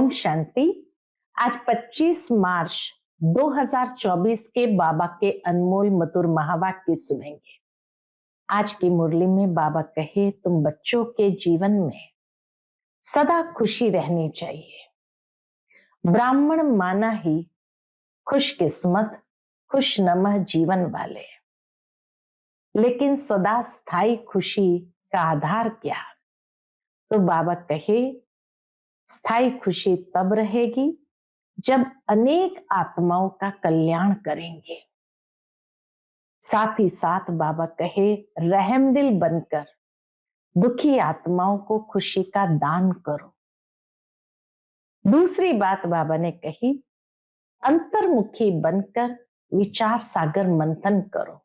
ओम शांति। आज 25 मार्च 2024 के बाबा के अनमोल मधुर महावाक्य सुनेंगे। आज की मुरली में बाबा कहे, तुम बच्चों के जीवन में सदा खुशी रहनी चाहिए। ब्राह्मण माना ही खुशकिस्मत खुशनमह जीवन वाले, लेकिन सदा स्थायी खुशी का आधार क्या? तो बाबा कहे, स्थायी खुशी तब रहेगी जब अनेक आत्माओं का कल्याण करेंगे। साथ ही साथ बाबा कहे, रहमदिल बनकर दुखी आत्माओं को खुशी का दान करो। दूसरी बात बाबा ने कही, अंतर्मुखी बनकर विचार सागर मंथन करो।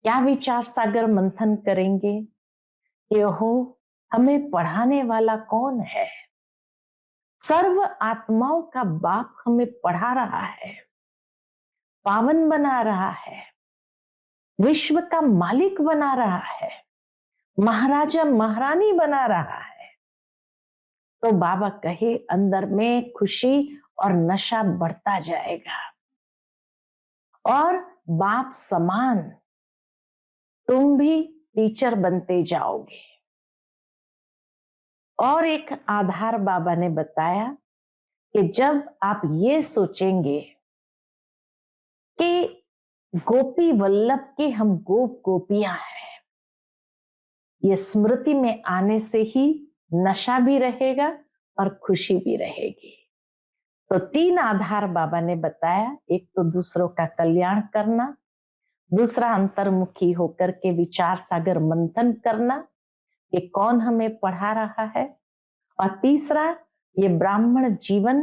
क्या विचार सागर मंथन करेंगे? कि हो, हमें पढ़ाने वाला कौन है? सर्व आत्माओं का बाप हमें पढ़ा रहा है, पावन बना रहा है, विश्व का मालिक बना रहा है, महाराजा महारानी बना रहा है। तो बाबा कहे, अंदर में खुशी और नशा बढ़ता जाएगा और बाप समान तुम भी टीचर बनते जाओगे। और एक आधार बाबा ने बताया कि जब आप ये सोचेंगे कि गोपी वल्लभ की हम गोप गोपियां हैं, ये स्मृति में आने से ही नशा भी रहेगा और खुशी भी रहेगी। तो 3 आधार बाबा ने बताया। एक तो दूसरों का कल्याण करना, दूसरा अंतर्मुखी होकर के विचार सागर मंथन करना कि कौन हमें पढ़ा रहा है, और तीसरा ये ब्राह्मण जीवन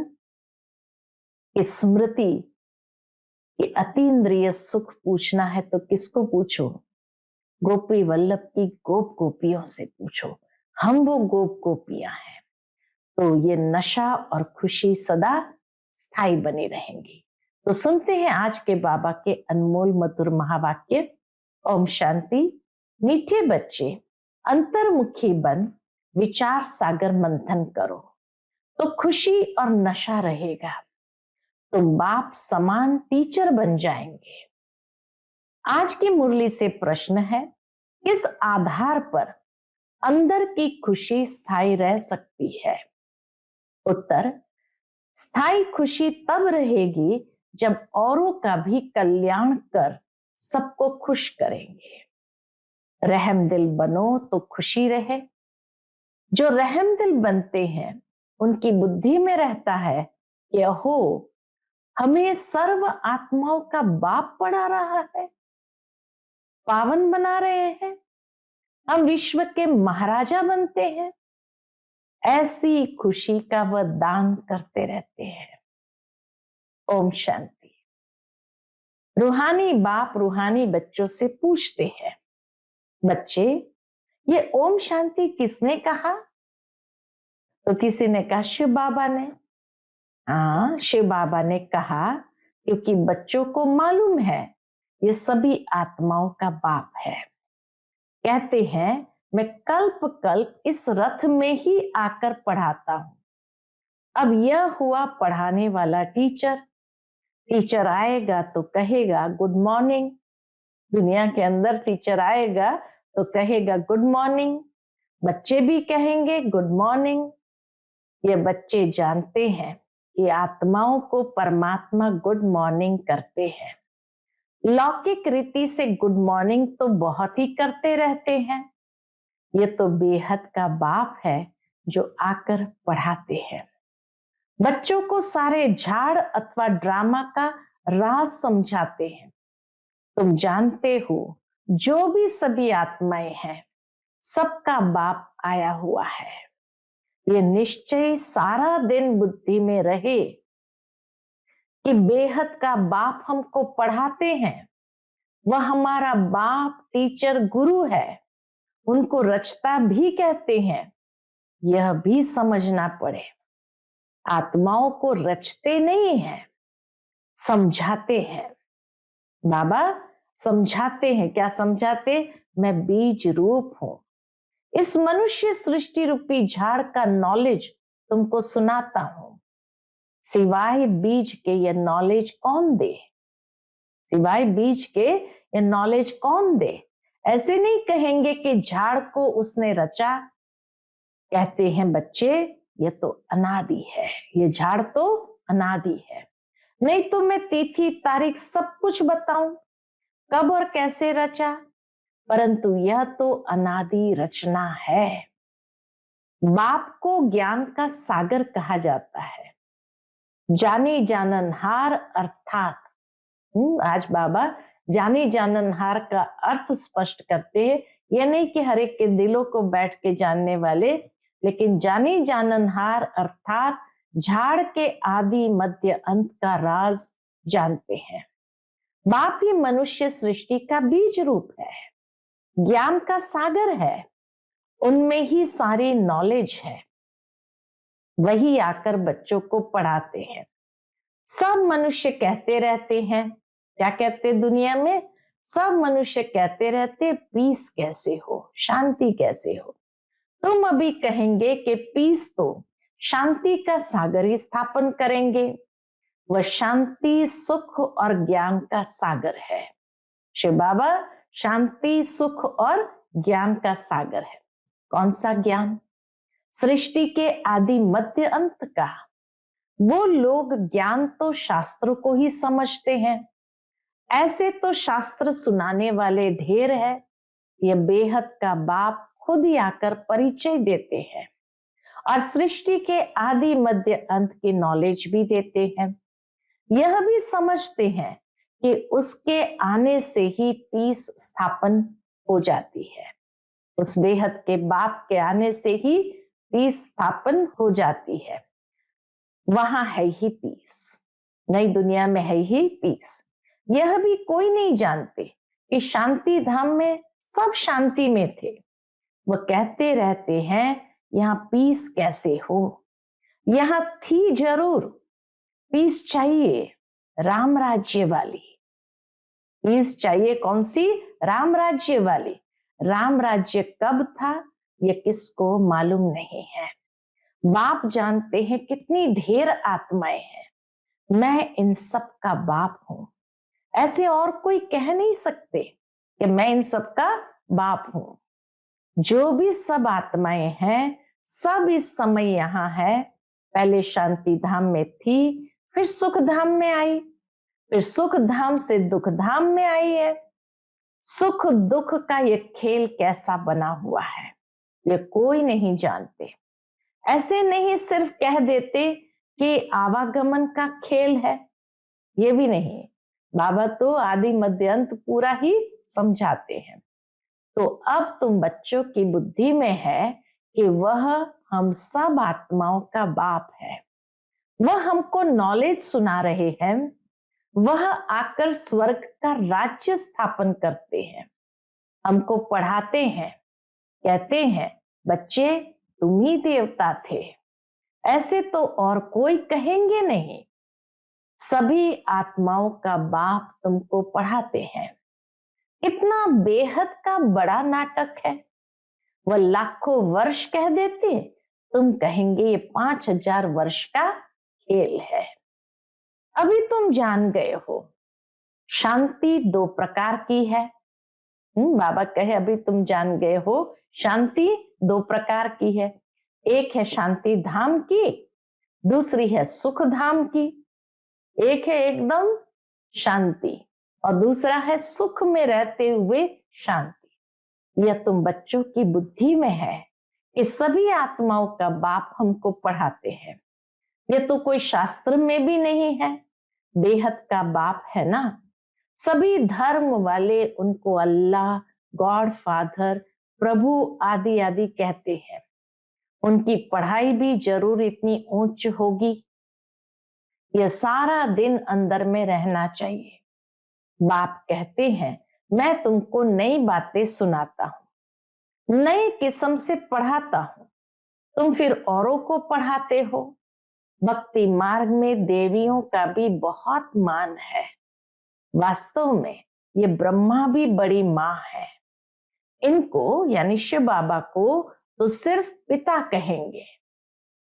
की स्मृति कि अतीन्द्रिय सुख पूछना है तो किसको पूछो? गोपी वल्लभ की गोप गोपियों से पूछो। हम वो गोप गोपियां हैं। तो ये नशा और खुशी सदा स्थायी बनी रहेंगी। तो सुनते हैं आज के बाबा के अनमोल मधुर महावाक्य। ओम शांति। मीठे बच्चे, अंतर्मुखी बन विचार सागर मंथन करो तो खुशी और नशा रहेगा। तुम बाप समान टीचर बन जाएंगे। आज की मुरली से प्रश्न है, किस आधार पर अंदर की खुशी स्थायी रह सकती है? उत्तर, स्थायी खुशी तब रहेगी जब औरों का भी कल्याण कर सबको खुश करेंगे। रहमदिल बनो तो खुशी रहे। जो रहमदिल बनते हैं उनकी बुद्धि में रहता है कि हो, हमें सर्व आत्माओं का बाप पढ़ा रहा है, पावन बना रहे हैं, हम विश्व के महाराजा बनते हैं। ऐसी खुशी का वह दान करते रहते हैं। ओम शांति। रूहानी बाप रूहानी बच्चों से पूछते हैं, बच्चे, ये ओम शांति किसने कहा? तो किसी ने कहा शिव बाबा ने। हाँ, शिव बाबा ने कहा क्योंकि बच्चों को मालूम है ये सभी आत्माओं का बाप है। कहते हैं, मैं कल्प कल्प इस रथ में ही आकर पढ़ाता हूं। अब यह हुआ पढ़ाने वाला टीचर। टीचर आएगा तो कहेगा गुड मॉर्निंग। दुनिया के अंदर टीचर आएगा तो कहेगा गुड मॉर्निंग। बच्चे भी कहेंगे गुड मॉर्निंग। ये बच्चे जानते हैं कि आत्माओं को परमात्मा गुड मॉर्निंग करते हैं। लौकिक रीति से गुड मॉर्निंग तो बहुत ही करते रहते हैं। ये तो बेहद का बाप है जो आकर पढ़ाते हैं। बच्चों को सारे झाड़ अथवा ड्रामा का राज समझाते हैं। तुम जानते हो, जो भी सभी आत्माएं हैं, सबका बाप आया हुआ है। ये निश्चय सारा दिन बुद्धि में रहे कि बेहद का बाप हमको पढ़ाते हैं। वह हमारा बाप टीचर गुरु है। उनको रचता भी कहते हैं। यह भी समझना पड़े, आत्माओं को रचते नहीं हैं, समझाते हैं। बाबा समझाते हैं। क्या समझाते? मैं बीज रूप हूं। इस मनुष्य सृष्टि रूपी झाड़ का नॉलेज तुमको सुनाता हूं। सिवाय बीज के ये नॉलेज कौन दे? सिवाय बीज के ये नॉलेज कौन दे? ऐसे नहीं कहेंगे कि झाड़ को उसने रचा। कहते हैं बच्चे ये तो अनादि है, ये झाड़ तो अनादि है। नहीं तो मैं तिथि तारीख सब कुछ बताऊं कब और कैसे रचा, परंतु यह तो अनादि रचना है। बाप को ज्ञान का सागर कहा जाता है, जाने जाननहार अर्थात। आज बाबा जाने जाननहार का अर्थ स्पष्ट करते हैं। यह नहीं कि हर एक के दिलों को बैठ के जानने वाले, लेकिन जाने जाननहार अर्थात झाड़ के आदि मध्य अंत का राज जानते हैं। बाप ही मनुष्य सृष्टि का बीज रूप है, ज्ञान का सागर है, उनमें ही सारी नॉलेज है। वही आकर बच्चों को पढ़ाते हैं। सब मनुष्य कहते रहते हैं, क्या कहते दुनिया में? सब मनुष्य कहते रहते पीस कैसे हो, शांति कैसे हो। तुम अभी कहेंगे कि पीस तो शांति का सागर ही स्थापन करेंगे। वह शांति सुख और ज्ञान का सागर है। शिव बाबा शांति सुख और ज्ञान का सागर है। कौन सा ज्ञान? सृष्टि के आदि मध्य अंत का। वो लोग ज्ञान तो शास्त्र को ही समझते हैं। ऐसे तो शास्त्र सुनाने वाले ढेर है। यह बेहद का बाप खुद ही आकर परिचय देते हैं और सृष्टि के आदि मध्य अंत की नॉलेज भी देते हैं। यह भी समझते हैं कि उसके आने से ही पीस स्थापन हो जाती है। उस बेहद के बाप के आने से ही पीस स्थापन हो जाती है। वहां है ही पीस, नई दुनिया में है ही पीस। यह भी कोई नहीं जानते कि शांति धाम में सब शांति में थे। वह कहते रहते हैं यहाँ पीस कैसे हो। यहाँ थी जरूर पीस, चाहिए राम राज्य वाली पीस चाहिए। कौन सी? राम राज्य वाली। राम राज्य कब था ये किसको मालूम नहीं है। बाप जानते हैं कितनी ढेर आत्माएं हैं। मैं इन सब का बाप हूं। ऐसे और कोई कह नहीं सकते कि मैं इन सब का बाप हूं। जो भी सब आत्माएं हैं सब इस समय यहां है। पहले शांति धाम में थी, फिर सुख धाम में आई, फिर सुख धाम से दुख धाम में आई है। सुख दुख का ये खेल कैसा बना हुआ है ये कोई नहीं जानते। ऐसे नहीं सिर्फ कह देते कि आवागमन का खेल है, ये भी नहीं। बाबा तो आदि मध्य अंत पूरा ही समझाते हैं। तो अब तुम बच्चों की बुद्धि में है कि वह हम सब आत्माओं का बाप है। वह हमको नॉलेज सुना रहे हैं। वह आकर स्वर्ग का राज्य स्थापन करते हैं, हमको पढ़ाते हैं, कहते हैं बच्चे तुम ही देवता थे। ऐसे तो और कोई कहेंगे नहीं। सभी आत्माओं का बाप तुमको पढ़ाते हैं। इतना बेहद का बड़ा नाटक है। वह लाखों वर्ष कह देते, तुम कहेंगे ये 5000 वर्ष का खेल है। अभी तुम जान गए हो शांति 2 प्रकार की है। बाबा कहे अभी तुम जान गए हो शांति 2 प्रकार की है। एक है शांति धाम की, दूसरी है सुख धाम की। एक है एकदम शांति और दूसरा है सुख में रहते हुए शांति। यह तुम बच्चों की बुद्धि में है कि सभी आत्माओं का बाप हमको पढ़ाते हैं। यह तो कोई शास्त्र में भी नहीं है, बेहद का बाप है ना। सभी धर्म वाले उनको अल्लाह, गॉड फादर, प्रभु आदि आदि कहते हैं। उनकी पढ़ाई भी जरूर इतनी ऊंच होगी। यह सारा दिन अंदर में रहना चाहिए। बाप कहते हैं मैं तुमको नई बातें सुनाता हूं, नए किस्म से पढ़ाता हूं, तुम फिर औरों को पढ़ाते हो। भक्ति मार्ग में देवियों का भी बहुत मान है। वास्तव में ये ब्रह्मा भी बड़ी मां है। इनको यानी शिव बाबा को तो सिर्फ पिता कहेंगे।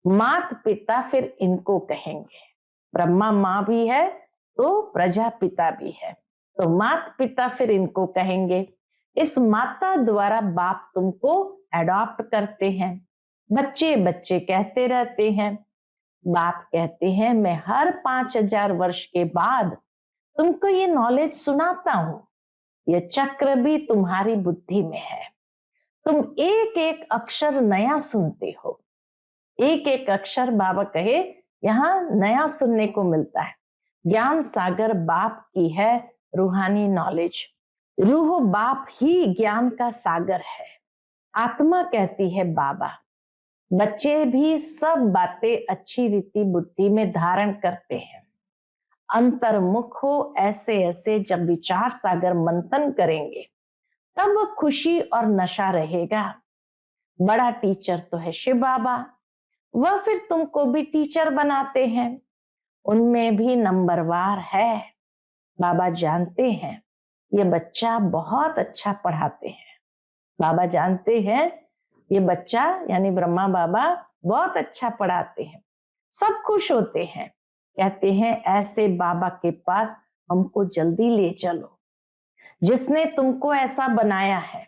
मात पिता फिर इनको कहेंगे। ब्रह्मा माँ भी है तो प्रजापिता भी है, तो मात पिता फिर इनको कहेंगे। इस माता द्वारा बाप तुमको एडॉप्ट करते हैं। बच्चे बच्चे कहते रहते हैं। बाप कहते हैं मैं हर 5000 वर्ष के बाद तुमको ये नॉलेज सुनाता हूं। ये चक्र भी तुम्हारी बुद्धि में है। तुम एक एक अक्षर नया सुनते हो। एक एक अक्षर बाबा कहे यहाँ नया सुनने को मिलता है। ज्ञान सागर बाप की है रूहानी नॉलेज। रूह बाप ही ज्ञान का सागर है। आत्मा कहती है बाबा। बच्चे भी सब बातें अच्छी रीति बुद्धि में धारण करते हैं। अंतर्मुख हो ऐसे ऐसे जब विचार सागर मंथन करेंगे तब खुशी और नशा रहेगा। बड़ा टीचर तो है शिव बाबा, वह फिर तुमको भी टीचर बनाते हैं। उनमें भी नंबरवार है। बाबा जानते हैं ये बच्चा बहुत अच्छा पढ़ाते हैं। बाबा जानते हैं ये बच्चा यानी ब्रह्मा बाबा बहुत अच्छा पढ़ाते हैं। सब खुश होते हैं, कहते हैं ऐसे बाबा के पास हमको जल्दी ले चलो जिसने तुमको ऐसा बनाया है।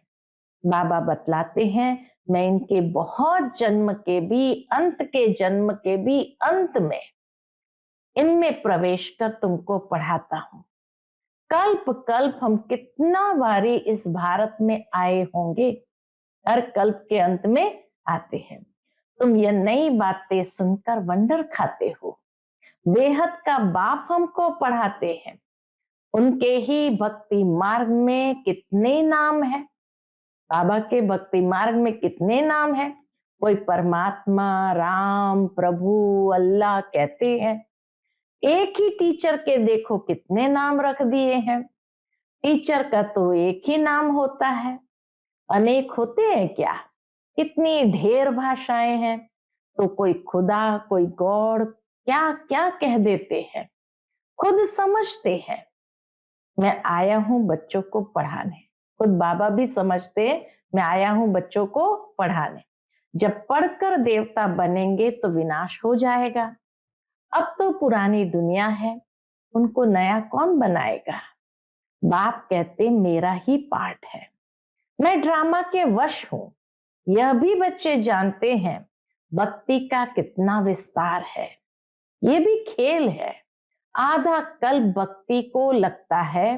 बाबा बतलाते हैं मैं इनके बहुत जन्म के भी अंत के जन्म के भी अंत में इनमें प्रवेश कर तुमको पढ़ाता हूं। कल्प कल्प हम कितना बारी इस भारत में आए होंगे, हर कल्प के अंत में आते हैं। तुम ये नई बातें सुनकर वंडर खाते हो। बेहद का बाप हमको पढ़ाते हैं। उनके ही भक्ति मार्ग में कितने नाम है। बाबा के भक्ति मार्ग में कितने नाम है। कोई परमात्मा, राम, प्रभु, अल्लाह कहते हैं। एक ही टीचर के देखो कितने नाम रख दिए हैं। टीचर का तो एक ही नाम होता है, अनेक होते हैं क्या। कितनी ढेर भाषाएं हैं। तो कोई खुदा, कोई गॉड, क्या क्या कह देते हैं। खुद समझते हैं मैं आया हूं बच्चों को पढ़ाने। खुद बाबा भी समझते मैं आया हूं बच्चों को पढ़ाने। जब पढ़कर देवता बनेंगे तो विनाश हो जाएगा। अब तो पुरानी दुनिया है, उनको नया कौन बनाएगा। बाप कहते मेरा ही पार्ट है। मैं ड्रामा के वश हूं। यह भी बच्चे जानते हैं भक्ति का कितना विस्तार है। ये भी खेल है। आधा कल भक्ति को लगता है।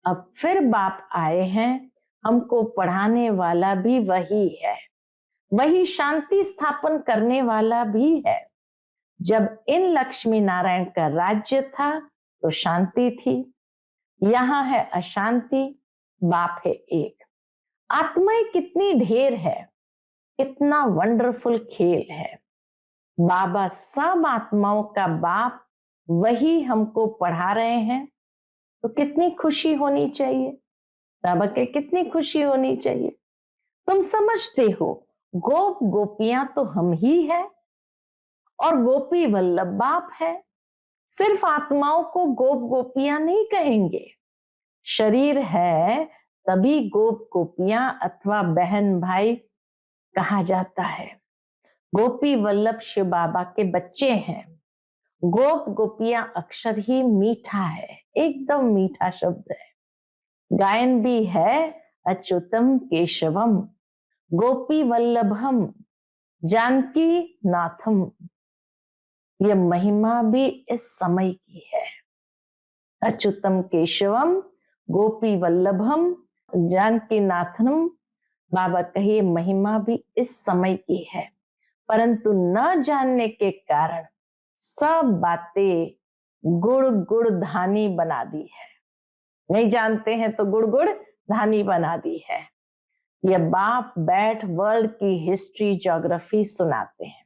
अब फिर बाप आए हैं, हमको पढ़ाने वाला भी वही है। वही शांति स्थापन करने वाला भी है। जब इन लक्ष्मी नारायण का राज्य था तो शांति थी। यहां है अशांति। बाप है एक। आत्माएं कितनी ढेर है। कितना वंडरफुल खेल है। बाबा सब आत्माओं का बाप वही हमको पढ़ा रहे हैं तो कितनी खुशी होनी चाहिए। बाबा के कितनी खुशी होनी चाहिए। तुम समझते हो गोप गोपियां तो हम ही है और गोपी वल्लभ बाप है। सिर्फ आत्माओं को गोप गोपियां नहीं कहेंगे। शरीर है तभी गोप गोपियां अथवा बहन भाई कहा जाता है। गोपी वल्लभ शिव बाबा के बच्चे हैं। गोप गोपियां अक्षर ही मीठा है, एकदम मीठा शब्द है। गायन भी है अच्युतम केशवम गोपी वल्लभम जानकी नाथम। यह महिमा भी इस समय की है। अच्युतम केशवम गोपी वल्लभम जानकी नाथनम। बाबा कहिए महिमा भी इस समय की है, परंतु न जानने के कारण सब बातें गुड़ गुड़ धानी बना दी है। नहीं जानते हैं तो गुड़ गुड़ धानी बना दी है। ये बाप बैठ वर्ल्ड की हिस्ट्री ज्योग्राफी सुनाते हैं।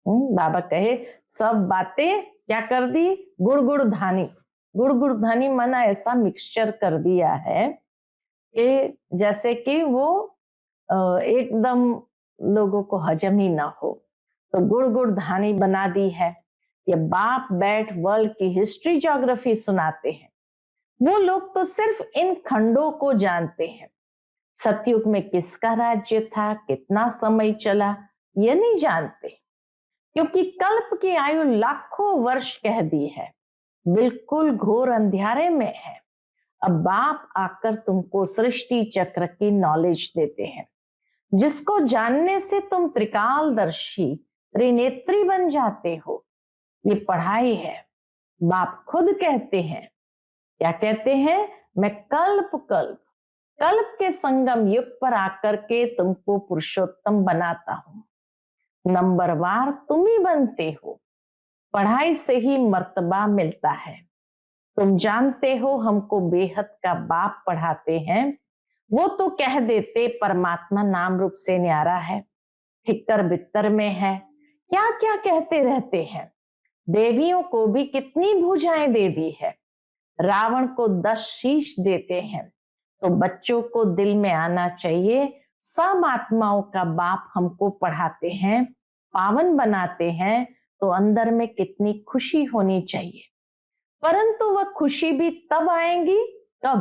बाबा कहे सब बातें क्या कर दी, गुड़ गुड़ धानी। गुड़ गुड़ धानी माना ऐसा मिक्सचर कर दिया है कि जैसे कि वो एकदम लोगों को हजम ही ना हो, तो गुड़ गुड़ धानी बना दी है। ये बाप बैठ वर्ल्ड की हिस्ट्री ज्योग्राफी सुनाते हैं। वो लोग तो सिर्फ इन खंडों को जानते हैं। सतयुग में किसका राज्य था, कितना समय चला, ये नहीं जानते। क्योंकि कल्प की आयु लाखों वर्ष कह दी है, बिल्कुल घोर अंधियारे में है। अब बाप आकर तुमको सृष्टि चक्र की नॉलेज देते हैं, जिसको जानने से तुम त्रिकालदर्शी त्रिनेत्री बन जाते हो। ये पढ़ाई है। बाप खुद कहते हैं, क्या कहते हैं? मैं कल्प कल्प कल्प के संगम युग पर आकर के तुमको पुरुषोत्तम बनाता हूं। नंबरवार तुम ही बनते हो। पढ़ाई से ही मर्तबा मिलता है। तुम जानते हो हमको बेहद का बाप पढ़ाते हैं। वो तो कह देते परमात्मा नाम रूप से न्यारा है, ठिक्कर बित्तर में है, क्या क्या कहते रहते हैं। देवियों को भी कितनी भुजाएं दे दी है। रावण को 10 शीश देते हैं। तो बच्चों को दिल में आना चाहिए, सब आत्माओं का बाप हमको पढ़ाते हैं, पावन बनाते हैं, तो अंदर में कितनी खुशी होनी चाहिए। परंतु वह खुशी भी तब आएंगी, कब?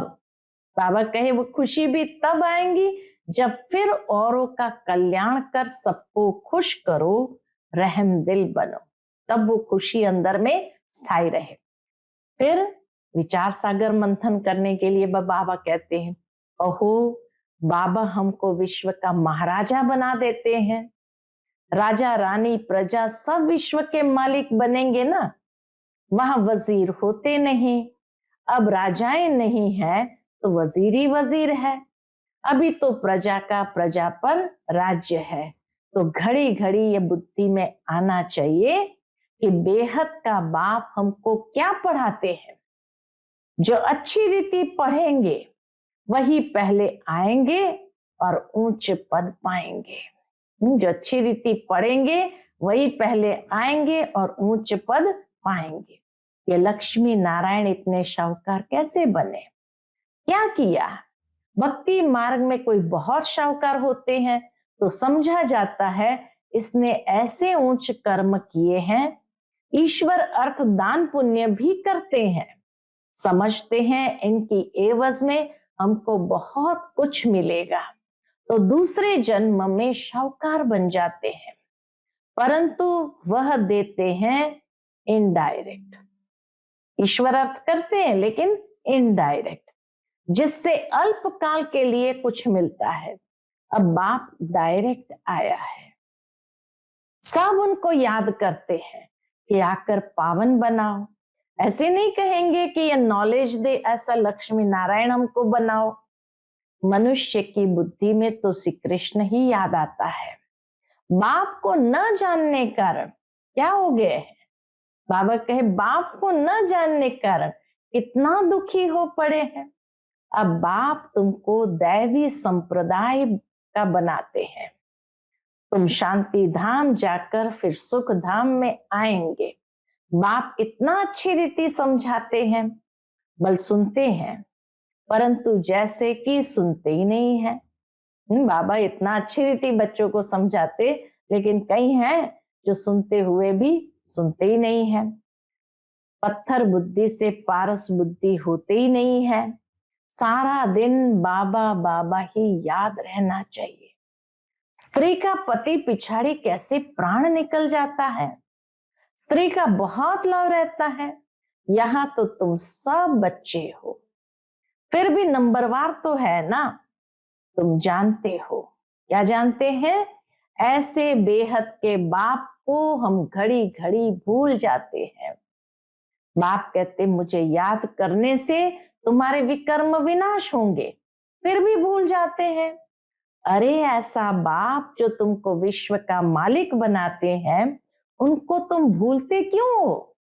बाबा कहे वो खुशी भी तब आएंगी जब फिर औरों का कल्याण कर सबको खुश करो, रहम दिल बनो, तब वो खुशी अंदर में स्थायी रहे। फिर विचार सागर मंथन करने के लिए बाबा कहते हैं, ओहो बाबा हमको विश्व का महाराजा बना देते हैं। राजा रानी प्रजा सब विश्व के मालिक बनेंगे ना। वहां वजीर होते नहीं। अब राजाएं नहीं है तो वजीर ही वजीर है। अभी तो प्रजा का प्रजा पर राज्य है। तो घड़ी घड़ी ये बुद्धि में आना चाहिए कि बेहद का बाप हमको क्या पढ़ाते हैं। जो अच्छी रीति पढ़ेंगे वही पहले आएंगे और ऊंच पद पाएंगे। जो अच्छी रीति पढ़ेंगे वही पहले आएंगे और ऊंच पद पाएंगे। ये लक्ष्मी नारायण इतने शाहूकार कैसे बने? क्या किया? भक्ति मार्ग में कोई बहुत शाहूकार होते हैं तो समझा जाता है इसने ऐसे ऊंच कर्म किए हैं। ईश्वर अर्थ दान पुण्य भी करते हैं, समझते हैं इनकी एवज में हमको बहुत कुछ मिलेगा, तो दूसरे जन्म में शाहूकार बन जाते हैं। परंतु वह देते हैं इनडायरेक्ट। ईश्वर अर्थ करते हैं लेकिन इनडायरेक्ट, जिससे अल्प काल के लिए कुछ मिलता है। अब बाप डायरेक्ट आया है, सब उनको याद करते हैं कि आकर पावन बनाओ। ऐसे नहीं कहेंगे कि ये नॉलेज दे, ऐसा लक्ष्मी नारायण हमको बनाओ। मनुष्य की बुद्धि में तो श्री कृष्ण ही याद आता है। बाप को न जानने कारण क्या हो गए हैं? बाबा कहे बाप को न जानने कारण कितना दुखी हो पड़े हैं। अब बाप तुमको दैवी संप्रदाय का बनाते हैं। तुम शांति धाम जाकर फिर सुख धाम में आएंगे। बाप कितना अच्छी रीति समझाते हैं, बल सुनते हैं, परंतु जैसे कि सुनते ही नहीं है। बाबा इतना अच्छी रीति बच्चों को समझाते, लेकिन कई हैं जो सुनते हुए भी सुनते ही नहीं है। पत्थर बुद्धि से पारस बुद्धि होते ही नहीं है। सारा दिन बाबा बाबा ही याद रहना चाहिए। स्त्री का पति पिछाड़ी कैसे प्राण निकल जाता है। स्त्री का बहुत लव रहता है। यहां तो तुम सब बच्चे हो, फिर भी नंबरवार तो है ना। तुम जानते हो, क्या जानते हैं? ऐसे बेहद के बाप को हम घड़ी घड़ी भूल जाते हैं। बाप कहते मुझे याद करने से तुम्हारे विकर्म विनाश होंगे, फिर भी भूल जाते हैं। अरे ऐसा बाप जो तुमको विश्व का मालिक बनाते हैं, उनको तुम भूलते क्यों हो?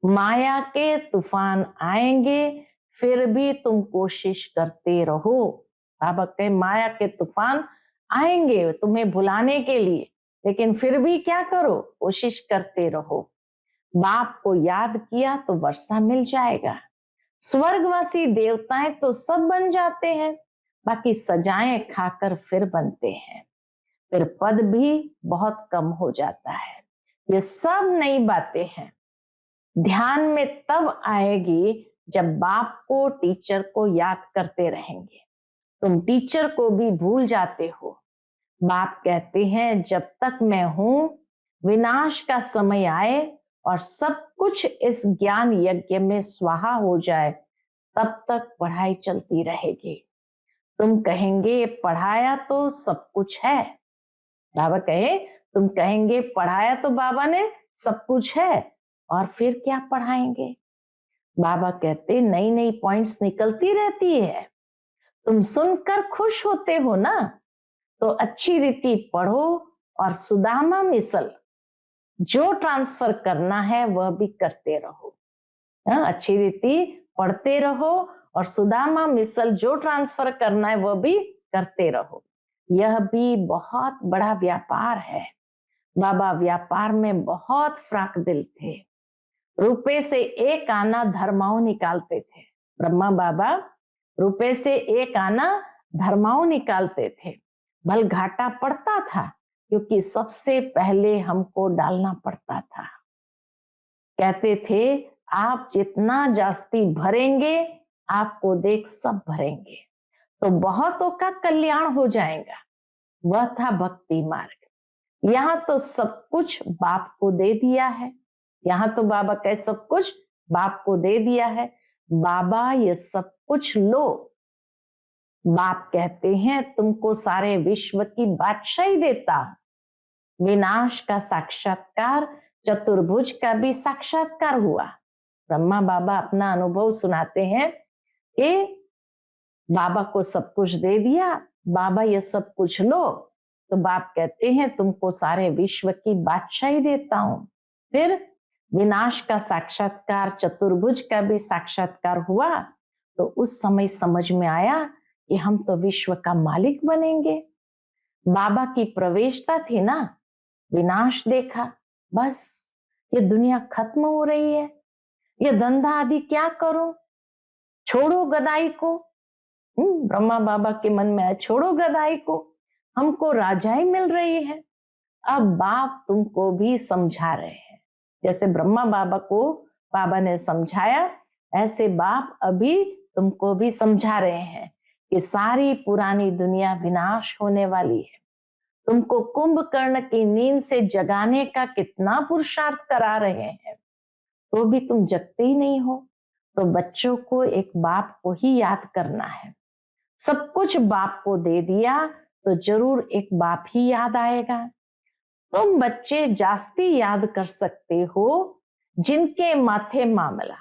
माया के तूफान आएंगे फिर भी तुम कोशिश करते रहो। बाबा कहे माया के तूफान आएंगे तुम्हें भुलाने के लिए, लेकिन फिर भी क्या करो? कोशिश करते रहो। बाप को याद किया तो वर्षा मिल जाएगा। स्वर्गवासी देवताएं तो सब बन जाते हैं, बाकी सजाएं खाकर फिर बनते हैं। फिर पद भी बहुत कम हो जाता है। ये सब नई बातें हैं। ध्यान में तब आएगी जब बाप को टीचर को याद करते रहेंगे। तुम टीचर को भी भूल जाते हो। बाप कहते हैं जब तक मैं हूं विनाश का समय आए और सब कुछ इस ज्ञान यज्ञ में स्वाहा हो जाए, तब तक पढ़ाई चलती रहेगी। तुम कहेंगे पढ़ाया तो सब कुछ है, बाबा कहे तुम कहेंगे पढ़ाया तो बाबा ने सब कुछ है, और फिर क्या पढ़ाएंगे? बाबा कहते नई नई पॉइंट्स निकलती रहती है, तुम सुनकर खुश होते हो ना, तो अच्छी रीति पढ़ो और सुदामा मिसल जो ट्रांसफर करना है वह भी करते रहो। अच्छी रीति पढ़ते रहो और सुदामा मिसल जो ट्रांसफर करना है वह भी करते रहो। यह भी बहुत बड़ा व्यापार है। बाबा व्यापार में बहुत फ्राक दिल थे। रुपए से एक आना धर्माओं निकालते थे। ब्रह्मा बाबा रुपए से एक आना धर्माओं निकालते थे। भल घाटा पड़ता था क्योंकि सबसे पहले हमको डालना पड़ता था। कहते थे आप जितना जास्ती भरेंगे आपको देख सब भरेंगे, तो बहुतों का कल्याण हो जाएगा। वह था भक्ति मार्ग। यहाँ तो सब कुछ बाप को दे दिया है। यहाँ तो बाबा कहे सब कुछ बाप को दे दिया है। बाबा ये सब कुछ लो। बाप कहते हैं तुमको सारे विश्व की बादशाही देता। विनाश का साक्षात्कार, चतुर्भुज का भी साक्षात्कार हुआ। ब्रह्मा बाबा अपना अनुभव सुनाते हैं कि बाबा को सब कुछ दे दिया, बाबा ये सब कुछ लो, तो बाप कहते हैं तुमको सारे विश्व की बादशाही देता हूं। फिर विनाश का साक्षात्कार, चतुर्भुज का भी साक्षात्कार हुआ, तो उस समय समझ में आया कि हम तो विश्व का मालिक बनेंगे। बाबा की प्रवेशता थी ना, विनाश देखा, बस ये दुनिया खत्म हो रही है, ये धंधा आदि क्या करूं, छोड़ो गदाई को। ब्रह्मा बाबा के मन में आया छोड़ो गदाई को, हमको राजाई मिल रही है। अब बाप तुमको भी समझा रहे हैं, जैसे ब्रह्मा बाबा को बाबा ने समझाया, ऐसे बाप अभी तुमको भी समझा रहे हैं कि सारी पुरानी दुनिया विनाश होने वाली है। तुमको कुंभकर्ण की नींद से जगाने का कितना पुरुषार्थ करा रहे हैं, तो भी तुम जगते ही नहीं हो। तो बच्चों को एक बाप को ही याद करना है। सब कुछ बाप को दे दिया तो जरूर एक बाप ही याद आएगा। तुम बच्चे जास्ती याद कर सकते हो जिनके माथे मामला,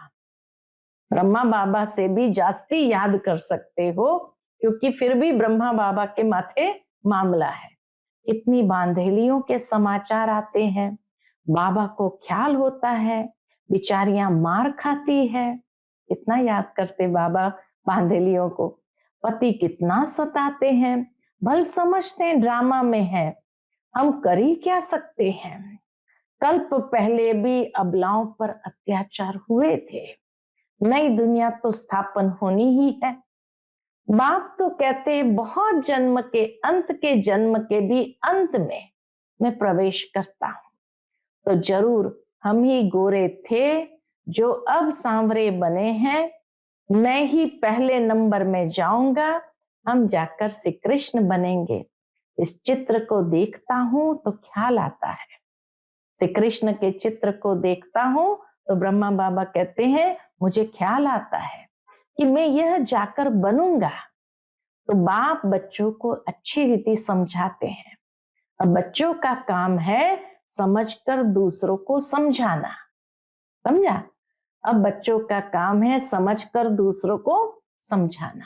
ब्रह्मा बाबा से भी जास्ती याद कर सकते हो, क्योंकि फिर भी ब्रह्मा बाबा के माथे मामला है। इतनी बांधेलियों के समाचार आते हैं, बाबा को ख्याल होता है बेचारियां मार खाती है। इतना याद करते बाबा बांधेलियों को। पति कितना सताते हैं, भल समझते हैं ड्रामा में है, हम कर ही क्या सकते हैं। कल्प पहले भी अबलाओं पर अत्याचार हुए थे, नई दुनिया तो स्थापन होनी ही है। बाप तो कहते हैं बहुत जन्म के जन्म के भी अंत में मैं प्रवेश करता हूं। तो जरूर हम ही गोरे थे जो अब सांवरे बने हैं। मैं ही पहले नंबर में जाऊंगा, हम जाकर श्री कृष्ण बनेंगे। इस चित्र को देखता हूं तो ख्याल आता है, श्री कृष्ण के चित्र को देखता हूं तो ब्रह्मा बाबा कहते हैं मुझे ख्याल आता है कि मैं यह जाकर बनूंगा। तो बाप बच्चों को अच्छी रीति समझाते हैं। अब बच्चों का काम है समझकर दूसरों को समझाना, समझा? अब बच्चों का काम है समझकर दूसरों को समझाना।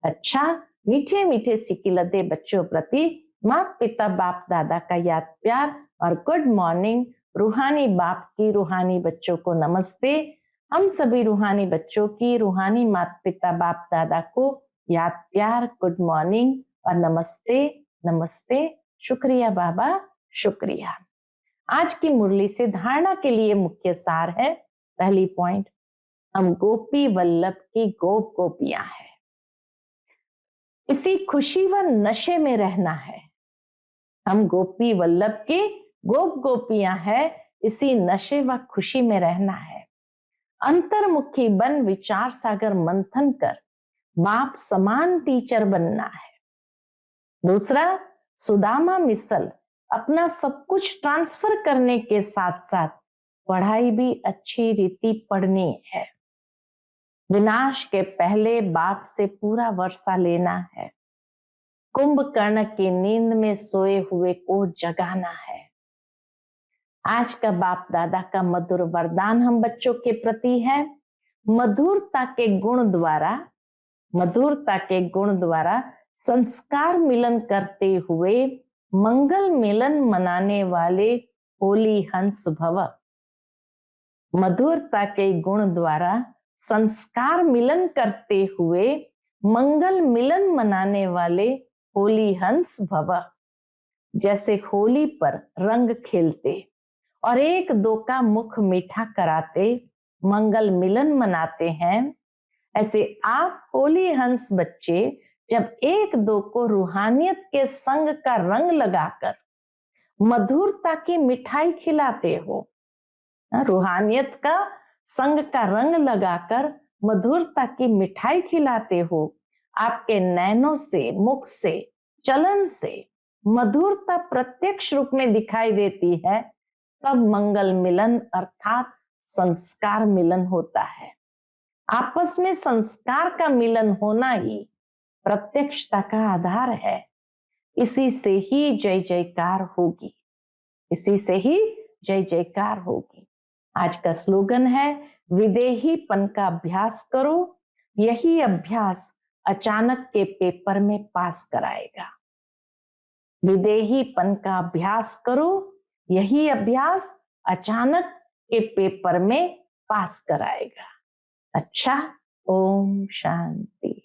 अच्छा, मीठे मीठे सिकिलते बच्चों प्रति माता पिता बाप दादा का याद प्यार और गुड मॉर्निंग। रूहानी बाप की रूहानी बच्चों को नमस्ते। हम सभी रूहानी बच्चों की रूहानी माता पिता बाप दादा को याद प्यार, गुड मॉर्निंग और नमस्ते नमस्ते। शुक्रिया बाबा, शुक्रिया। आज की मुरली से धारणा के लिए मुख्य सार है, पहली पॉइंट, हम गोपी वल्लभ की गोप गोपियां हैं। इसी खुशी व नशे में रहना है। हम गोपी वल्लभ की गोप गोपियां हैं, इसी नशे व खुशी में रहना है। अंतर्मुखी बन विचार सागर मंथन कर बाप समान टीचर बनना है। दूसरा, सुदामा मिसल अपना सब कुछ ट्रांसफर करने के साथ साथ पढ़ाई भी अच्छी रीति पढ़नी है। विनाश के पहले बाप से पूरा वर्षा लेना है। कुंभकर्ण की नींद में सोए हुए को जगाना है। आज का बाप दादा का मधुर वरदान हम बच्चों के प्रति है, मधुरता के गुण द्वारा संस्कार मिलन करते हुए मंगल मिलन मनाने वाले होली हंस भव। मधुरता के गुण द्वारा संस्कार मिलन करते हुए मंगल मिलन मनाने वाले होली हंस भव। जैसे होली पर रंग खेलते और एक दो का मुख मीठा कराते मंगल मिलन मनाते हैं, ऐसे आप होली हंस बच्चे जब एक दो को रूहानियत के संग का रंग लगाकर मधुरता की मिठाई खिलाते हो, रूहानियत का संग का रंग लगाकर मधुरता की मिठाई खिलाते हो, आपके नैनों से, मुख से, चलन से मधुरता प्रत्यक्ष रूप में दिखाई देती है, तब मंगल मिलन अर्थात संस्कार मिलन होता है। आपस में संस्कार का मिलन होना ही प्रत्यक्षता का आधार है। इसी से ही जय जयकार होगी, इसी से ही जय जयकार होगी। आज का स्लोगन है, विदेहीपन का अभ्यास करो, यही अभ्यास अचानक के पेपर में पास कराएगा। विदेहीपन का अभ्यास करो, यही अभ्यास अचानक के पेपर में पास कराएगा। अच्छा, ओम शांति।